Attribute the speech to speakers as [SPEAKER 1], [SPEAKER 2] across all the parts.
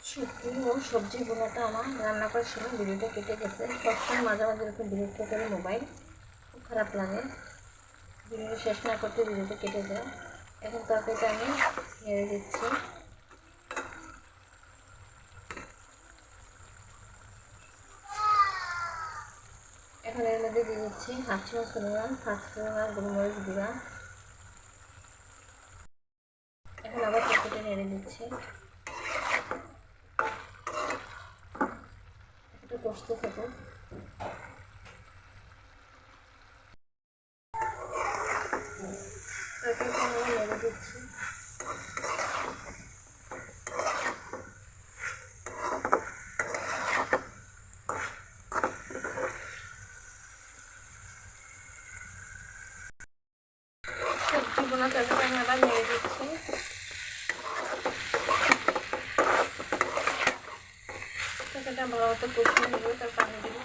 [SPEAKER 1] শুটকি ও সবজি বোনাটা আমার রান্না করার সময় ভিডিওটা কেটে গেছে। সবসময় মাঝে মাঝে এরকম বিরক্ত করে মোবাইল, খুব খারাপ লাগে। ভিডিওটা শেষ না করতে ভিডিওটা কেটে যায়। এখন তরকারিটা আমি নেড়ে দিচ্ছি। এখন এর মধ্যে দিয়ে দিচ্ছি হাফ চামচ পরিমাণ পাঁচফোড়ন আর গোলমরিচ গুঁড়া। এখন আবার তরকারিটা নেড়ে দিচ্ছি। একটু কষতে থাকুন। তরকারিটা আমি নেড়ে দিচ্ছি। সবজি বোনা তরকারিটা আমি আবার নেড়ে দিচ্ছি। তরকারিটা ভালো মতো কষিয়ে নেব, তার পানি দেব।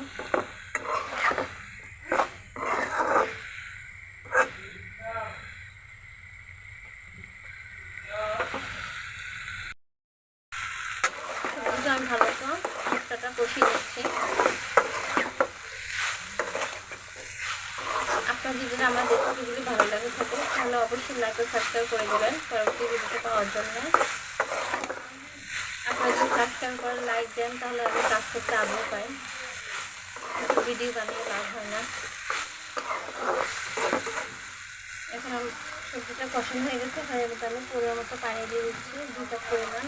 [SPEAKER 1] আমি ভালো মতো মশলাটা কষিয়ে নিচ্ছি। আপনার যদি আমার রেসিপিগুলি ভালো লাগে থাকে তাহলে অবশ্যই লাইক ও সাবস্ক্রাইব করে দেবেন পরবর্তী ভিডিওটা পাওয়ার জন্য। আপনারা যদি সাবস্ক্রাইব করে লাইক দেন তাহলে আমি কাজ করতে আগ্রহ পাই, ভিডিও বানিয়ে লাভ হয় না। এখন আমি সবজিটা পছন্দ হয়ে গেছে, হয়ে গেছে আমি পরিমাণ মতো পানি দিয়ে দিচ্ছি, 2 কাপ পরিমাণ।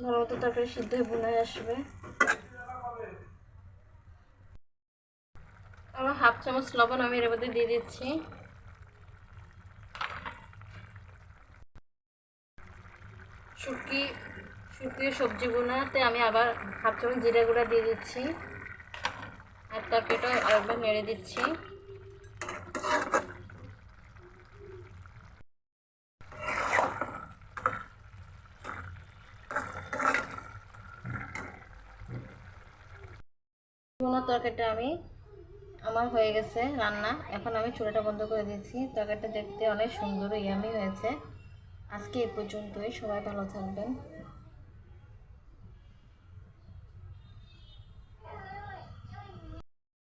[SPEAKER 1] ভালো মতো তরকারি সিদ্ধ হয়ে বোনা আসবে। আবার হাফ চামচ লবণ আমি এর মধ্যে দিয়ে দিচ্ছি। শুটকি সবজি বোনাতে আমি আবার হাফ চামচ জিরা গুঁড়া দিয়ে দিচ্ছি আর তরকারিটা একবার নেড়ে দিচ্ছি। বোনা তরকারিটা আমার হয়ে গেছে রান্না। এখন আমি চুলাটা বন্ধ করে দিচ্ছি। তরকারিটা দেখতে অনেক সুন্দর ইয়ামি হয়েছে। আজকে এই পর্যন্তই, সবাই ভালো থাকবেন।